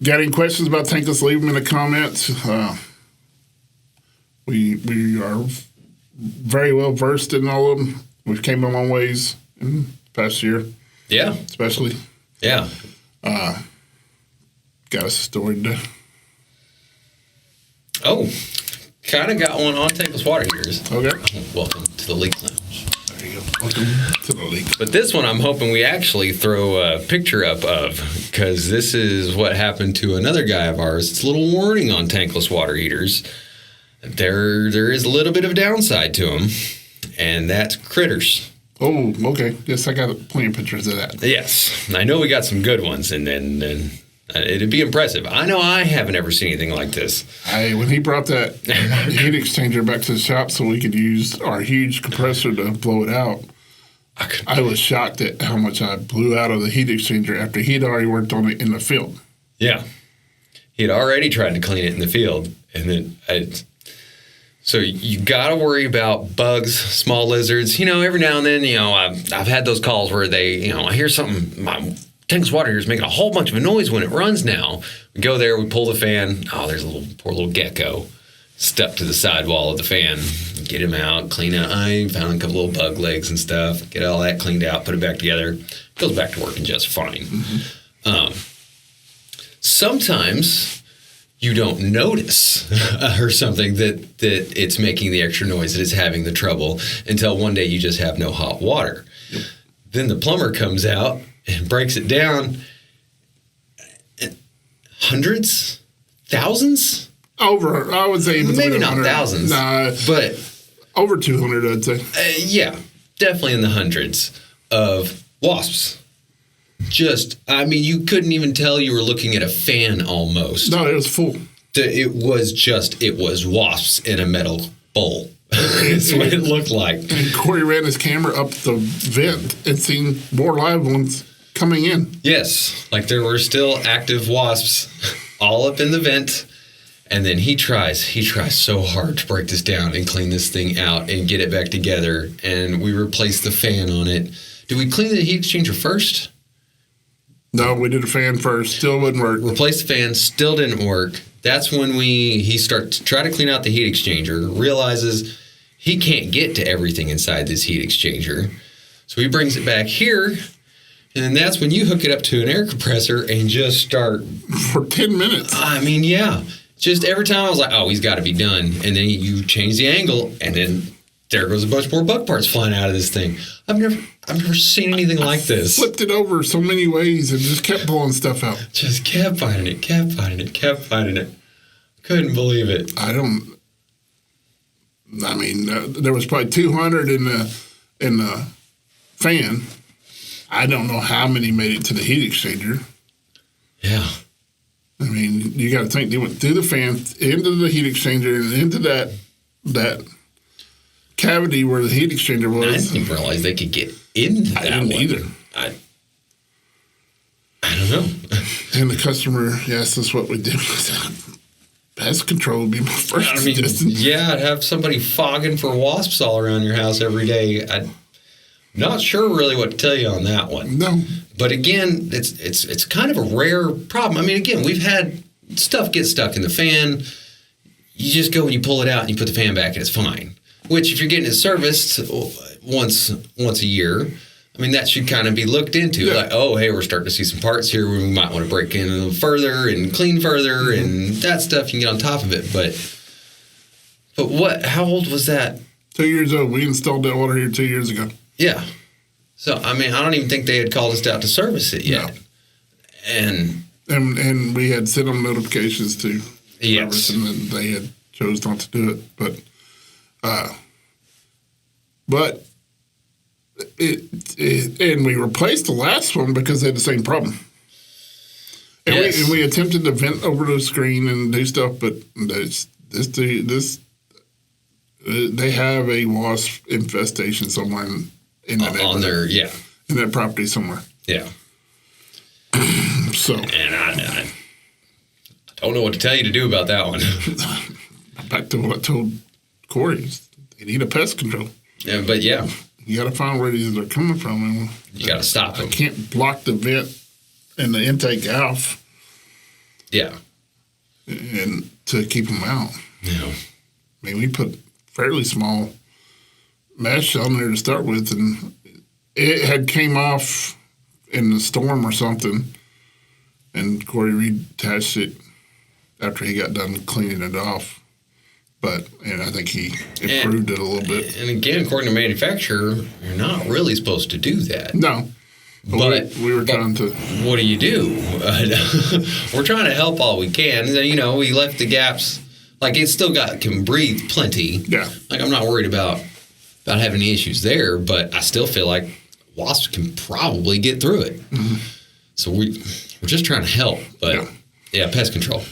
Got any questions about Tankless? Leave them in the comments. We are very well versed in all of them. We've came a long ways in the past year. Yeah. Especially. Yeah. Got us a story today. Oh, kind of got one on Tankless water heaters. Okay. Welcome to the Leak Lounge. There you go. Welcome to the leak. But this one I'm hoping we actually throw a picture up of, because this is what happened to another guy of ours. It's a little warning on Tankless water heaters. There is a little bit of a downside to them, and that's critters. Oh, okay. Yes, I got plenty of pictures of that. Yes. I know we got some good ones, and it'd be impressive. I know I haven't ever seen anything like this. When he brought that heat exchanger back to the shop so we could use our huge compressor to blow it out, I was shocked at how much I blew out of the heat exchanger after he'd already worked on it in the field. Yeah. He'd already tried to clean it in the field, and then so you got to worry about bugs, small lizards. Every now and then, I've had those calls where they, I hear something, my Tankless water heater is making a whole bunch of a noise when it runs now. We go there, we pull the fan. Oh, there's a poor little gecko stuck to the sidewall of the fan. Get him out, clean out. I found a couple little bug legs and stuff. Get all that cleaned out, put it back together. Goes back to working just fine. Mm-hmm. Sometimes you don't notice or something that it's making the extra noise, that it's having the trouble, until one day you just have no hot water. Yep. Then the plumber comes out and breaks it down. Hundreds? Thousands? Over, I would say. Maybe not thousands. Nah, but over 200, I'd say. Yeah, definitely in the hundreds of wasps. You couldn't even tell you were looking at a fan almost. No, it was full. It was wasps in a metal bowl. That's what it looked like. And Corey ran his camera up the vent and seen more live ones coming in. Yes, like there were still active wasps all up in the vent. And then he tries so hard to break this down and clean this thing out and get it back together. And we replaced the fan on it. Did we clean the heat exchanger first? No, we did a fan first. Still wouldn't work. Replaced the fan. Still didn't work. That's when he starts to try to clean out the heat exchanger. Realizes he can't get to everything inside this heat exchanger. So he brings it back here. And then that's when you hook it up to an air compressor and just start. For 10 minutes. Yeah. Just every time I was like, oh, he's got to be done. And then you change the angle, and then there goes a bunch more bug parts flying out of this thing. I've never seen anything like this. Flipped it over so many ways and just kept pulling stuff out. Just kept finding it. Couldn't believe it. There was probably 200 in the fan. I don't know how many made it to the heat exchanger. Yeah. You got to think, they went through the fan, into the heat exchanger, and into that cavity where the heat exchanger was. I didn't even realize they could get into that one. I didn't either. I don't know. And the customer asked us what we did. Pest control would be my first suggestion. Yeah, I'd have somebody fogging for wasps all around your house every day. I'm not sure really what to tell you on that one. No. But again, it's kind of a rare problem. Again, we've had stuff get stuck in the fan. You just go and you pull it out and you put the fan back and it's fine. Which, if you're getting it serviced once a year, that should kind of be looked into. Yeah. Like, oh, hey, we're starting to see some parts here where we might want to break in a little further and clean further, mm-hmm. and that stuff you can get on top of it. But what? How old was that? 2 years old. We installed that water here 2 years ago. Yeah. So, I don't even think they had called us out to service it yet. No. And we had sent them notifications to service, and then they had chose not to do it. But and we replaced the last one because they had the same problem. And, yes. we attempted to vent over the screen and do stuff, but they have a wasp infestation somewhere in that in that property somewhere. Yeah. So. And I don't know what to tell you to do about that one. Back to what I told Corey, they need a pest control. Yeah, but yeah. You got to find where these are coming from. And you got to stop them. I can't block the vent and the intake off Yeah. And to keep them out. Yeah. I mean, we put fairly small mesh on there to start with, and it had came off in the storm or something, and Corey reattached it after he got done cleaning it off. And I think he improved it a little bit. And again, according to manufacturer, you're not really supposed to do that. No. But we were trying to. What do you do? We're trying to help all we can. You know, we left the gaps. Like, it still can breathe plenty. Yeah. Like, I'm not worried about having any issues there, but I still feel like wasps can probably get through it. Mm-hmm. So we're just trying to help. But, yeah, pest control.